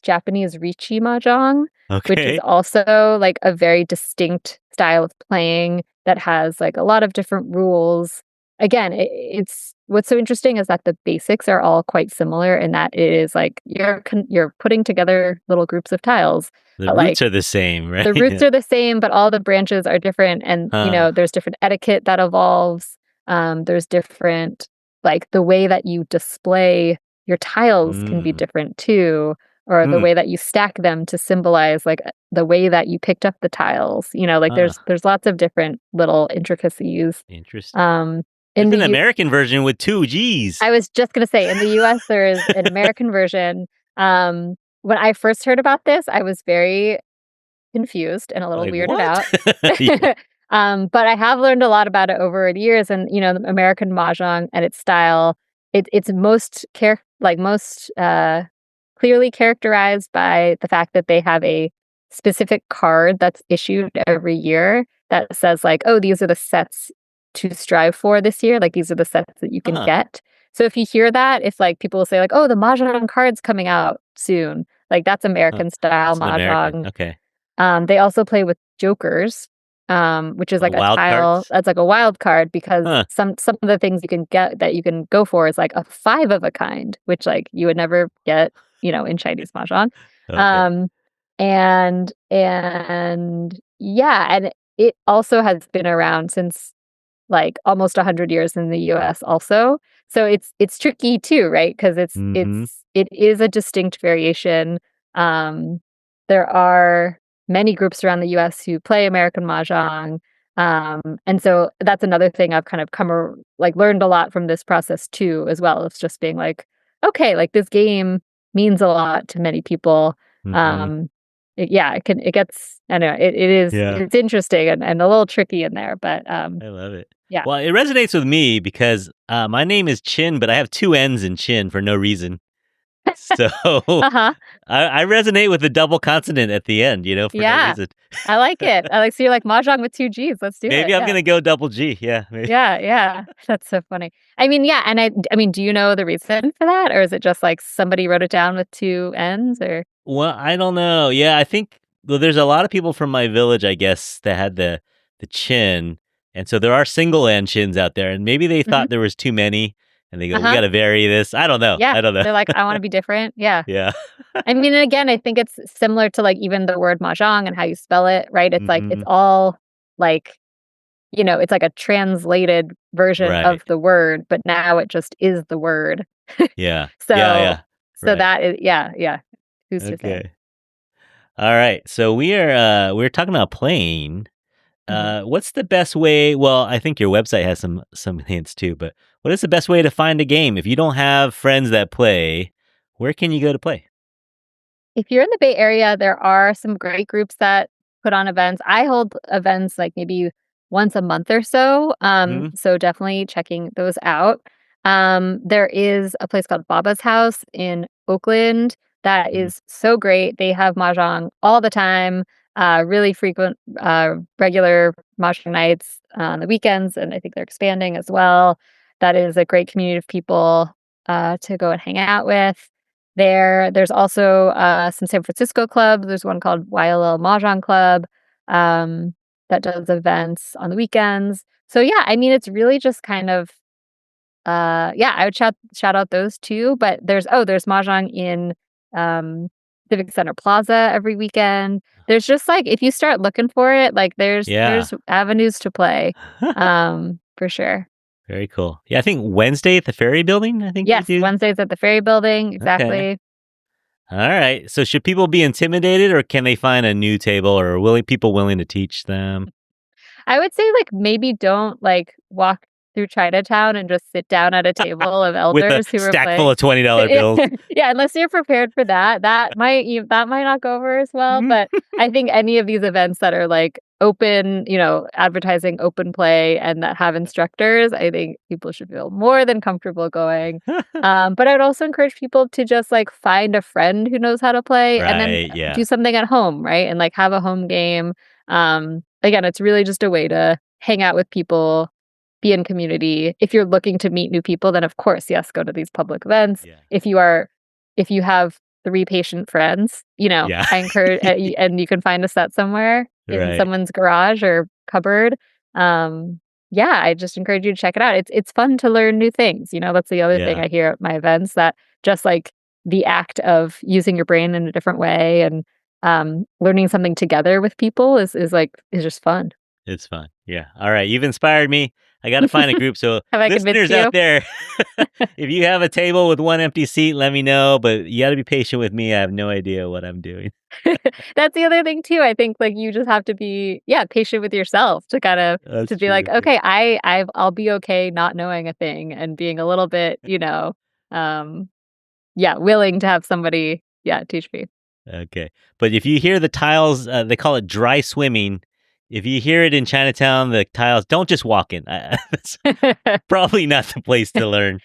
Japanese Richi Mahjong, which is Okay. also, like, a very distinct style of playing that has, like, a lot of different rules. Again, it's what's so interesting is that the basics are all quite similar in that it is, like, you're putting together little groups of tiles, The but, roots like, are the same, right? the roots are the same, but all the branches are different, and, Huh. there's different etiquette that evolves. There's different like, the way that you display your tiles can be Mm. different too, or the Hmm. way that you stack them to symbolize, like, the way that you picked up the tiles, like, Huh. there's lots of different little intricacies. Interesting. Um, in There's the an U American version with 2 Gs. I was just gonna say, in the US, there is an American version. When I first heard about this, I was very confused and a little Like, weirded what? out. Yeah. But I have learned a lot about it over the years, and the American mahjong and its style, it's most clearly characterized by the fact that they have a specific card that's issued every year that says like, oh, these are the sets to strive for this year. Like these are the sets that you can Huh. get. So if you hear that, if like people will say like, oh, the mahjong card's coming out soon, like that's Huh. American style It's an American. mahjong. Okay. They also play with jokers, which is Oh, like a wild tile cards? that's like a wild card because Huh. some of the things you can get that you can go for is like a five of a kind, which like you would never get, in Chinese mahjong. Okay. Um, and yeah, and it also has been around since like almost 100 years in the US also. So it's tricky too, right? Because Mhm. it is a distinct variation. Um, there are many groups around the US who play American Mahjong. And so that's another thing I've kind of like learned a lot from this process too, as well. It's just being like, okay, like this game means a lot to many people. Mhm. Um, yeah, it gets, I don't know, Yeah. it's interesting and a little tricky in there, but I love it. yeah. Well, it resonates with me because, my name is Chin, but I have 2 N's in Chin for no reason. So Uh-huh. I resonate with the double consonant at the end, for no Yeah. reason. I like it. So you're like Mahjong with 2 Gs. Let's do it. Maybe I'm Yeah. gonna go double G. Yeah. Maybe. Yeah, yeah. That's so funny. I mean, yeah, and I mean, do you know the reason for that? Or is it just like somebody wrote it down with 2 N's or Well, I don't know. Yeah, I think there's a lot of people from my village, I guess, that had the chin, and so there are single end chins out there, and maybe they Mhm. thought there was too many, and they go, "We Uh-huh. got to vary this." I don't know. Yeah. I don't know. They're like, "I wanna be different." Yeah. Yeah. I mean, and again, I think it's similar to, like, even the word mahjong and how you spell it, right? It's like it's Hmm. all, like, it's like a translated version of Right. the word, but now it just is the word. Yeah. Yeah. So Yeah. so Right. that is yeah, yeah. Who's to say? Okay. All right. So we're talking about playing. Mhm. What's the best way? Well, I think your website has some hints too, but what is the best way to find a game if you don't have friends that play? Where can you go to play? If you're in the Bay Area, there are some great groups that put on events. I hold events like maybe once a month or so. Hmm. So definitely checking those out. There is a place called Baba's House in Oakland that Hmm. is so great. They have mahjong all the time, really frequent, regular mahjong nights on the weekends, and I think they're expanding as well. That is a great community of people to go and hang out with. There's also, some San Francisco clubs. There's one called YLL Mahjong Club, um, that does events on the weekends. So, yeah, I mean, it's really just kind of, yeah, I would shout out those 2, but there's Mahjong in, um, Civic Center Plaza every weekend. There's just, like if you start looking for it, like, Yeah. there's avenues to play, for sure. Very cool. Yeah, I think Wednesday at the Ferry Building, I think they Yes, do. Wednesdays at the Ferry Building, Okay. exactly. All right. So should people be intimidated or can they find a new table or people willing to teach them I would say, like, maybe don't, like, walk through Chinatown and just sit down at a table of with a elders who are stack full playing. of $20 bills? Yeah, unless you're prepared for that, that might not go over as well, Mhm. but I think any of these events that are, like, open, advertising open play and that have instructors, I think people should feel more than comfortable going. But I'd also encourage people to just, like, find a friend who knows how to play and then, Right, do yeah. something at home, right? And, like, have a home game. Again, it's really just a way to hang out with people, be in community. If you're looking to meet new people, then of course, yes, go to these public events. Yeah. If you have 3 patient friends, Yeah. I encourage and you can find a set somewhere in Right. someone's garage or cupboard. Um, yeah, I just encourage you to check it out. It's fun to learn new things, that's the other thing Yeah. I hear at my events that just like the act of using your brain in a different way and learning something together with people is just fun. It's fun. Yeah. All right. You've inspired me. I got to find a group. So, Have I convinced listeners out you? there, if you have a table with one empty seat, let me know. But you got to be patient with me. I have no idea what I'm doing. That's the other thing too. I think like you just have to be, yeah, patient with yourself to kind of That's to be true. like, Yeah. okay, I'll be okay not knowing a thing and being a little bit, um, yeah, willing to have somebody, yeah, teach me. Okay. But if you hear the tiles, they call it dry swimming. If you hear it in Chinatown, the tiles, don't just walk in. That's probably not the place to learn.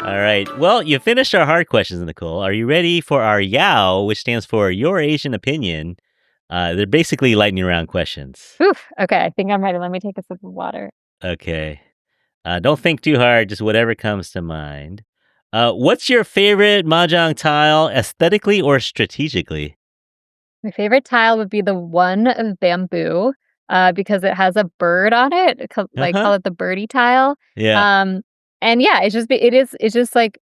All right. Well, you finished our hard questions, Nicole. Are you ready for our Yao, which stands for Your Asian Opinion? They're basically lightning round questions. Oof. Okay, I think I'm ready. Let me take a sip of water. Okay. Don't think too hard, just whatever comes to mind. What's your favorite mahjong tile, aesthetically or strategically? My favorite tile would be the one of bamboo, because it has a bird on it. I Uh-huh. call it the birdie tile. Yeah. Um, and yeah, it's just like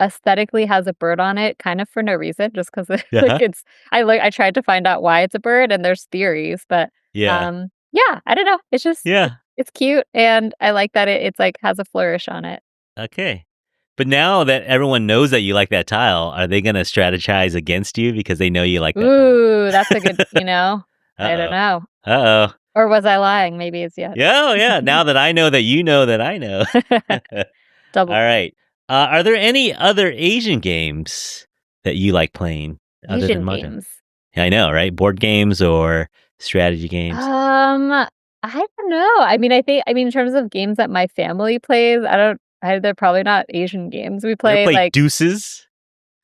aesthetically has a bird on it, kind of for no reason, just because like Uh-huh. I tried to find out why it's a bird, and there's theories, but Yeah. yeah, I don't know. It's just Yeah. it's cute, and I like that it's like has a flourish on it. Okay. But now that everyone knows that you like that tile, are they going to strategize against you because they know you like that tile? Ooh, that's a good, I don't Uh-oh. know. Uh-oh. Or was I lying? Maybe it's yes. Yeah, oh, yeah. Now that I know that you know that I know. All Double point. right. Are there any other Asian games that you like playing other than Asian Mahjong? games. Yeah, I know, right? Board games or strategy games? I don't know. I mean, in terms of games that my family plays, they're probably not Asian games. We You ever play play like, Deuces?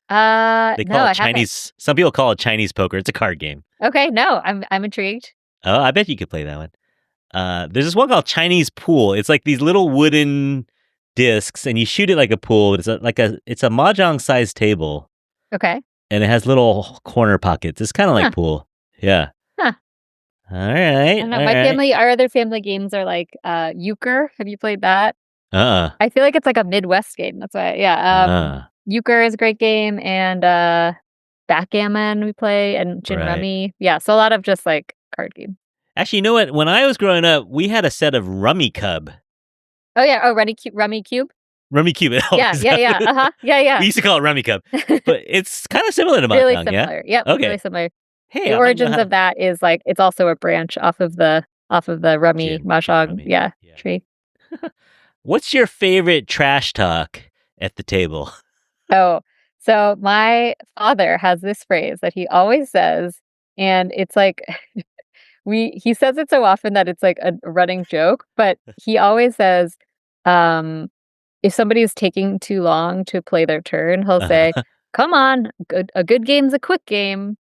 They no, call it I haven't. Chinese. Some people call it Chinese poker. It's a card game. Okay, no, I'm intrigued. Oh, I bet you could play that one. There's this one called Chinese Pool. It's like these little wooden discs, and you shoot it like a pool. It's it's a mahjong sized table, Okay. and it has little corner pockets. It's kind of Huh. like pool. Yeah. Huh. All I right. don't know. All My right. family, our other family games are like euchre. Have you played that? Uh. I feel like it's like a Midwest game. That's why, yeah. Uh. Euchre is a great game, and backgammon we play, and gin Right. rummy. Yeah, so a lot of just like card games. Actually, you know what? When I was growing up, we had a set of Rummy Cub. Oh yeah. Oh, Rummy Cube. Rummy Cube. Yeah, yeah, yeah. Yeah, yeah. We used to call it Rummy Cub, but it's kind of similar to Really mahjong, yeah? similar. Yep, Okay. really similar. Hey, The I might know origins how of that is like it's also a branch off of the rummy Gin mahjong, rummy. yeah, Yeah. tree. What's your favorite trash talk at the table? Oh, so my father has this phrase that he always says, and it's like he says it so often that it's like a running joke, but he always says, um, if somebody is taking too long to play their turn, he'll say, "Come on, a good game's a quick game."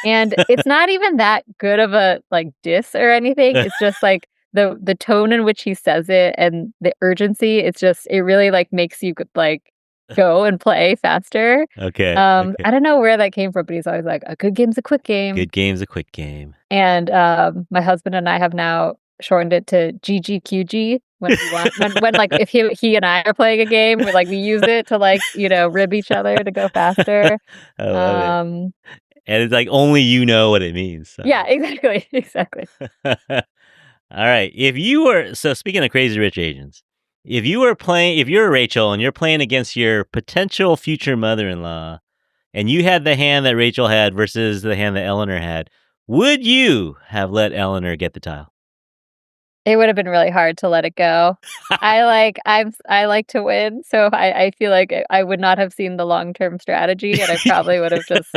And it's not even that good of a, like, diss or anything, it's just, like, the tone in which he says it and the urgency, it really, like, makes you like, go and play faster. Okay. I don't know where that came from, but he's always like, "A good game's a quick game." Good game's a quick game. And, my husband and I have now shortened it to GGQG when we want when, like, if he and I are playing a game, we use it to, like, rib each other to go faster. I love it. Um And it's like only you know what it means. So. Yeah, exactly, exactly. All right. So speaking of Crazy Rich Asians, if you're Rachel and you're playing against your potential future mother-in-law, and you had the hand that Rachel had versus the hand that Eleanor had, would you have let Eleanor get the tile? It would have been really hard to let it go. I like to win, so I feel like I would not have seen the long-term strategy, and I probably would have just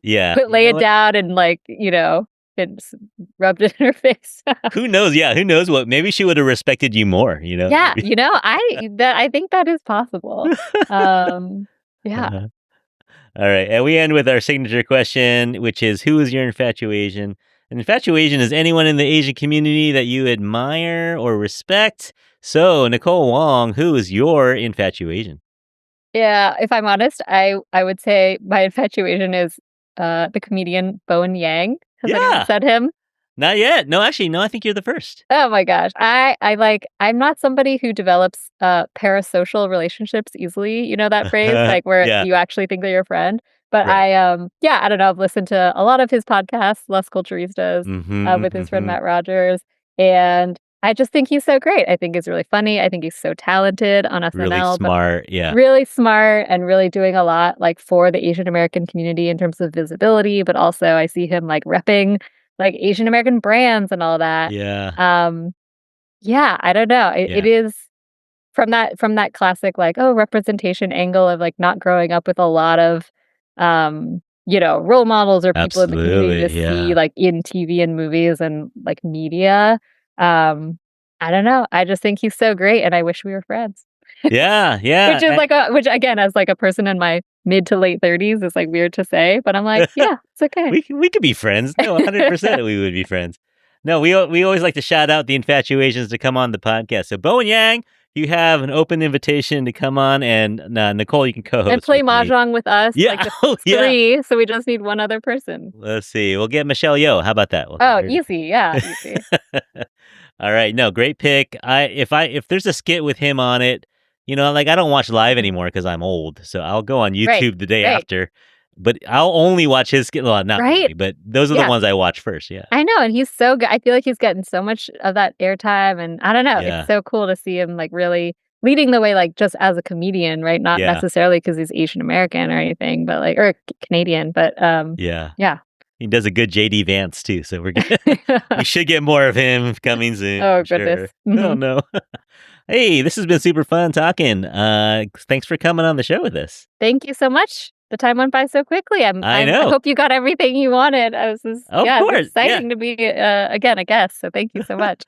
Yeah. lay it down and, like, and just rubbed it in her face. Who knows? Yeah, who knows what? Maybe she would have respected you more, Yeah, maybe. I think that is possible. Yeah. Uh-huh. All right. And we end with our signature question, which is, who is your infatuation? An infatuation is anyone in the Asian community that you admire or respect. So, Nicole Wong, who is your infatuation? Yeah, if I'm honest, I would say my infatuation is, the comedian Bowen Yang. Has anyone Yeah. said him? Not yet. No, actually, no, I think you're the first. Oh my gosh. I'm not somebody who develops, parasocial relationships easily, you know that phrase? Like, where Yeah. you actually think they're your friend? But Right. yeah, I don't know, I've listened to a lot of his podcasts, Las Culturistas, with his friend Matt Rogers, and I just think he's so great. I think he's really funny, I think he's so talented on Really SNL, but smart. Yeah. really smart and really doing a lot, like, for the Asian American community in terms of visibility, but also I see him, like, repping, like, Asian American brands and all that. Yeah. Yeah, I don't know. It Yeah. is from that classic, like, oh, representation angle of, like, not growing up with a lot of, role models or people in the community to Absolutely. see, Yeah. like, in TV and movies and, like, media. Um, I don't know. I just think he's so great, and I wish we were friends. Yeah. Yeah. Which is which again, as like a person in my mid to late 30s is like weird to say, but I'm like, yeah, it's okay. We could be friends. No, 100% we would be friends. No, we always like to shout out the infatuations to come on the podcast. So Bo and Yang, you have an open invitation to come on, and Nicole, you can co-host And play with me. Mahjong with us. Yeah, Like, oh, yeah. 3, so we just need one other person. Let's see. We'll get Michelle Yeoh. How about that? We'll Oh, get her to- easy. Yeah, easy. All right. No, great pick. If there's a skit with him on it, like I don't watch live anymore because I'm old, so I'll go on YouTube Right, the day right. after. But I'll only watch his skit. Well, not Right. only, but those are Yeah. the ones I watch first. Yeah. I know, and he's so good. I feel like he's getting so much of that airtime, and I don't know. Yeah. It's so cool to see him like really leading the way, like just as a comedian, right? Not Yeah. necessarily because he's Asian American or anything, but like or Canadian, but Yeah. yeah. He does a good JD Vance too, so we're good. We should get more of him coming soon. Oh, I'm sure. goodness. Oh Mhm. no. Hey, this has been super fun talking. Thanks for coming on the show with us. Thank you so much. the time went by so quickly. I I know. hope you got everything you wanted. Of It's course. exciting to be again a guest. So thank you so much.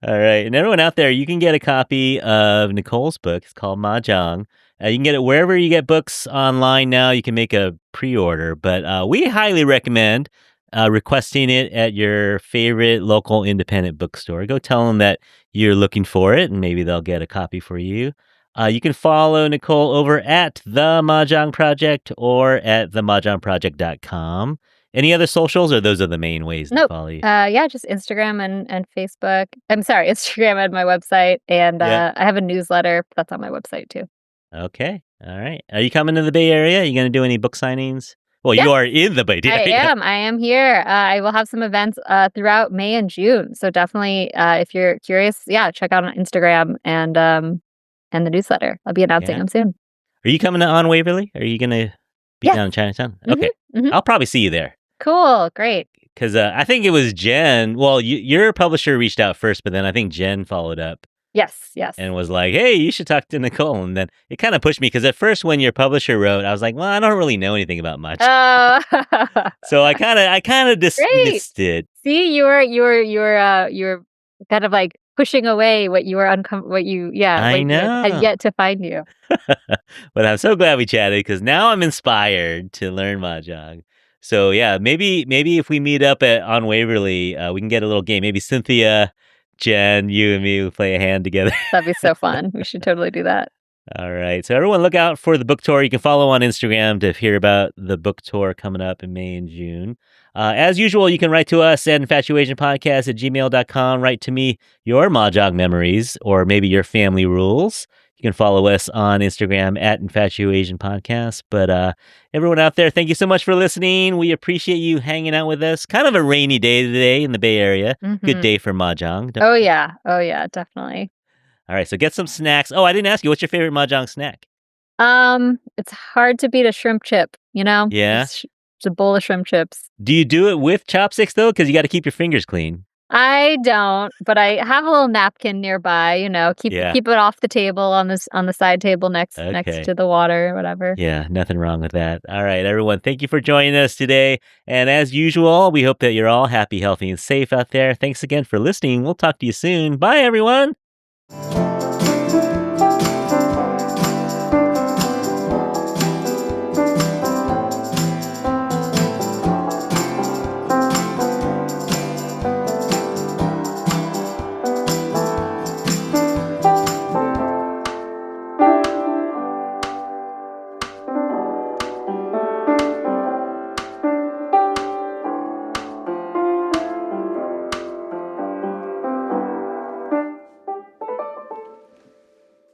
All right. And everyone out there, you can get a copy of Nicole's book. It's called Mahjong. You can get it wherever you get books online now. You can make a pre-order, but we highly recommend requesting it at your favorite local independent bookstore. Go tell them that you're looking for it, and maybe they'll get a copy for you. You can follow Nicole over at The Mahjong Project or at themahjongproject.com. Any other socials, or those are the main ways to Nope. follow you? Yeah, just Instagram and Facebook. I'm sorry, Instagram and my website, and Yeah. I have a newsletter that's on my website too. Okay. All right. Are you coming to the Bay Area? Are you going to do any book signings? Well, Yeah, you are in the Bay Area. I am here. I will have some events throughout May and June. So definitely, if you're curious, yeah, check out on Instagram and the newsletter. I'll be announcing Yeah. them soon. Are you coming to On Waverly? Are you going to be Yes. down in Chinatown? Mhm, Okay. mhm. I'll probably see you there. Cool, great. Because I think it was Jen. Well, your publisher reached out first, but then I think Jen followed up Yes. and was like, "Hey, you should talk to Nicole." And then it kind of pushed me because at first, when your publisher wrote, I was like, "Well, I don't really know anything about much." Oh, So I kind of great. dismissed it. See, you were kind of like pushing away what you were what you I what had know. yet to find you. But I'm so glad we chatted because now I'm inspired to learn Mahjong. So yeah, maybe if we meet up on Waverly, we can get a little game. Maybe Cynthia, Jen, you and me will play a hand together. That'd be so fun. We should totally do that. All right. So everyone look out for the book tour. You can follow on Instagram to hear about the book tour coming up in May and June. As usual, you can write to us at infatuasianpodcast@gmail.com. Write to me your Mahjong memories or maybe your family rules. You can follow us on Instagram at Infatuasianpodcast. But everyone out there, thank you so much for listening. We appreciate you hanging out with us. Kind of a rainy day today in the Bay Area. Good Mhm. day for Mahjong. Oh yeah, definitely. All right, so get some snacks. Oh, I didn't ask you, what's your favorite Mahjong snack? It's hard to beat a shrimp chip, you know? Yeah? It's a bowl of shrimp chips. Do you do it with chopsticks, though? Because you gotta keep your fingers clean. I don't, but I have a little napkin nearby, Yeah. keep it off the table on the side table next Okay. to the water or whatever. Yeah, nothing wrong with that. All right, everyone, thank you for joining us today. And as usual, we hope that you're all happy, healthy, and safe out there. Thanks again for listening. We'll talk to you soon. Bye, everyone.